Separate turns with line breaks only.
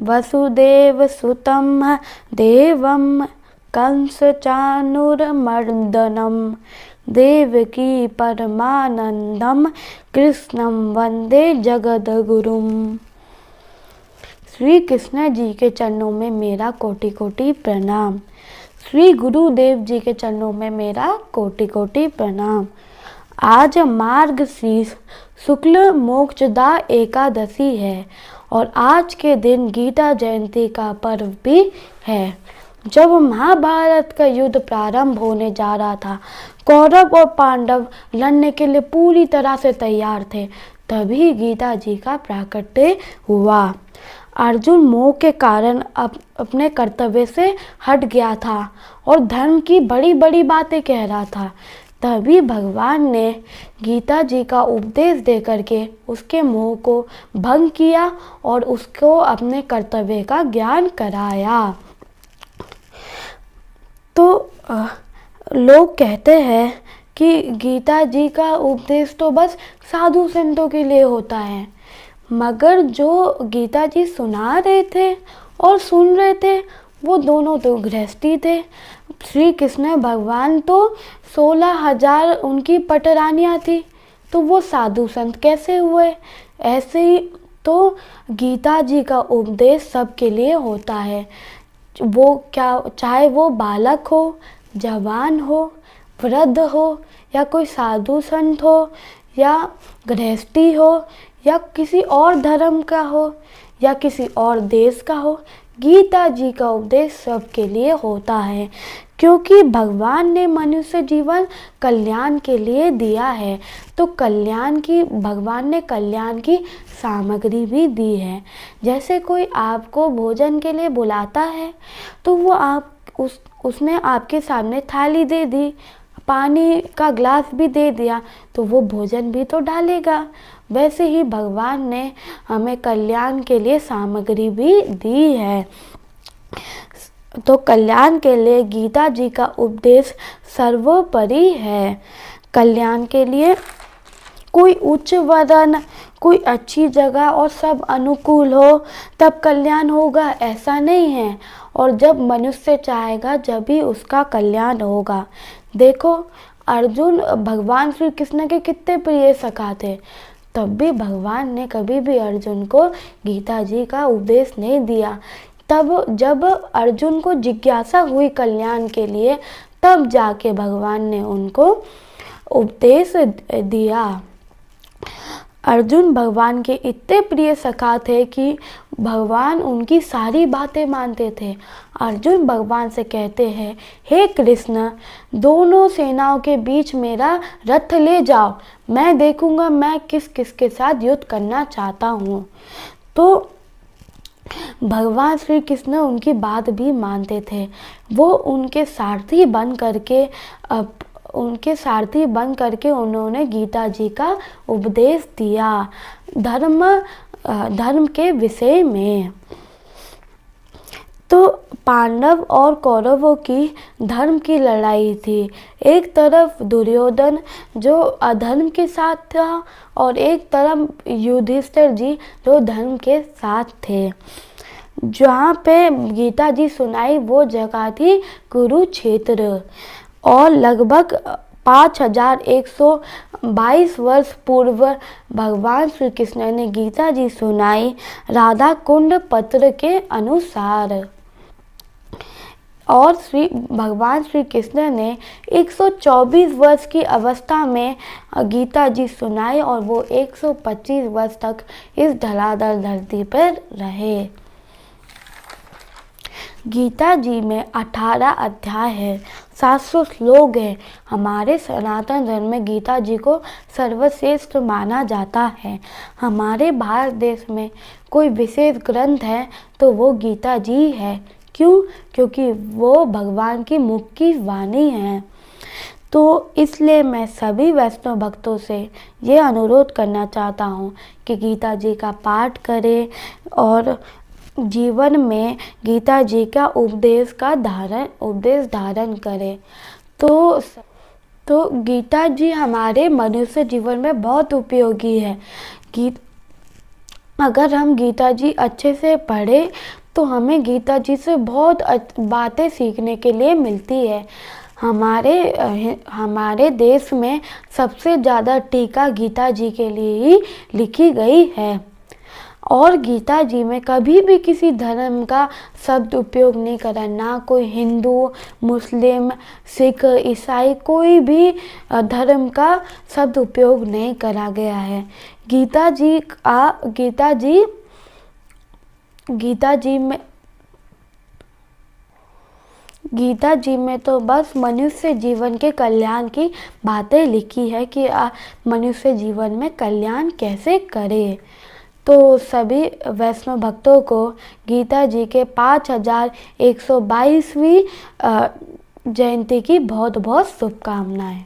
वसुदेव सुतं देवं कंसचानूरमर्दनं देवकी परमानंदम कृष्णम वंदे जगद्गुरुम। श्री कृष्ण जी के चरणों में मेरा कोटि कोटि प्रणाम। श्री गुरुदेव जी के चरणों में मेरा कोटि कोटि प्रणाम। आज मार्गशीर्ष शुक्ल मोक्षदा एकादशी है और आज के दिन गीता जयंती का पर्व भी है। जब महाभारत का युद्ध प्रारंभ होने जा रहा था, कौरव और पांडव लड़ने के लिए पूरी तरह से तैयार थे, तभी गीता जी का प्राकट्य हुआ। अर्जुन मोह के कारण अपने कर्तव्य से हट गया था और धर्म की बड़ी बड़ी बातें कह रहा था। तभी भगवान ने गीता जी का उपदेश दे करके उसके मोह को भंग किया और उसको अपने कर्तव्य का ज्ञान कराया। तो लोग कहते हैं कि गीता जी का उपदेश तो बस साधु संतों के लिए होता है, मगर जो गीता जी सुना रहे थे और सुन रहे थे वो दोनों तो गृहस्थी थे। श्री कृष्ण भगवान तो 16,000 उनकी पटरानियाँ थी, तो वो साधु संत कैसे हुए? ऐसे ही तो गीता जी का उपदेश सबके लिए होता है। वो क्या, चाहे वो बालक हो, जवान हो, वृद्ध हो, या कोई साधु संत हो, या गृहस्थी हो, या किसी और धर्म का हो, या किसी और देश का हो, गीता जी का उपदेश सबके लिए होता है, क्योंकि भगवान ने मनुष्य जीवन कल्याण के लिए दिया है। तो भगवान ने कल्याण की सामग्री भी दी है। जैसे कोई आपको भोजन के लिए बुलाता है तो वो उसने आपके सामने थाली दे दी, पानी का ग्लास भी दे दिया, तो वो भोजन भी तो डालेगा। वैसे ही भगवान ने हमें कल्याण के लिए सामग्री भी दी है। तो कल्याण के लिए गीता जी का उपदेश सर्वोपरि है। कल्याण के लिए कोई उच्च वर्ण, कोई अच्छी जगह और सब अनुकूल हो तब कल्याण होगा, ऐसा नहीं है। और जब मनुष्य चाहेगा जब भी उसका कल्याण होगा। देखो, अर्जुन भगवान श्री कृष्ण के कितने प्रिय सखा थे, तब भी भगवान ने कभी भी अर्जुन को गीता जी का उपदेश नहीं दिया। तब जब अर्जुन को जिज्ञासा हुई कल्याण के लिए, तब जाके भगवान ने उनको उपदेश दिया। अर्जुन भगवान के इतने प्रिय सखा थे कि भगवान उनकी सारी बातें मानते थे। अर्जुन भगवान से कहते हैं, हे कृष्ण, दोनों सेनाओं के बीच मेरा रथ ले जाओ, मैं देखूंगा मैं किस किस के साथ युद्ध करना चाहता हूँ। तो भगवान श्री कृष्ण उनकी बात भी मानते थे। वो उनके सारथी बन करके उन्होंने गीता जी का उपदेश दिया धर्म के विषय में। तो पांडव और कौरवों की धर्म की लड़ाई थी। एक तरफ दुर्योधन जो अधर्म के साथ था और एक तरफ युधिष्ठिर जी जो धर्म के साथ थे। जहाँ पे गीता जी सुनाई वो जगह थी कुरुक्षेत्र, और लगभग 5122 वर्ष पूर्व भगवान श्री कृष्ण ने गीता जी सुनाई राधा कुंड पत्र के अनुसार। और भगवान श्री कृष्ण ने 124 वर्ष की अवस्था में गीता जी सुनाई और वो 125 वर्ष तक इस धरातल धरती पर रहे। गीता जी में 18 अध्याय है, 700 श्लोक है। हमारे सनातन धर्म में गीता जी को सर्वश्रेष्ठ माना जाता है। हमारे भारत देश में कोई विशेष ग्रंथ है तो वो गीता जी है। क्यों? क्योंकि वो भगवान की मुख की वाणी है। तो इसलिए मैं सभी वैष्णव भक्तों से ये अनुरोध करना चाहता हूँ कि गीता जी का पाठ करें और जीवन में गीता जी का उपदेश धारण करें। तो गीता जी हमारे मनुष्य जीवन में बहुत उपयोगी है। अगर हम गीता जी अच्छे से पढ़े तो हमें गीता जी से बहुत बातें सीखने के लिए मिलती है। हमारे देश में सबसे ज़्यादा टीका गीता जी के लिए ही लिखी गई है और गीता जी में कभी भी किसी धर्म का शब्द उपयोग नहीं करा, ना कोई हिंदू, मुस्लिम, सिख, ईसाई कोई भी धर्म का शब्द उपयोग नहीं करा गया है। गीता जी में तो बस मनुष्य जीवन के कल्याण की बातें लिखी है कि मनुष्य जीवन में कल्याण कैसे करे। तो सभी वैष्णव भक्तों को गीता जी के 5122वीं जयंती की बहुत बहुत शुभकामनाएं।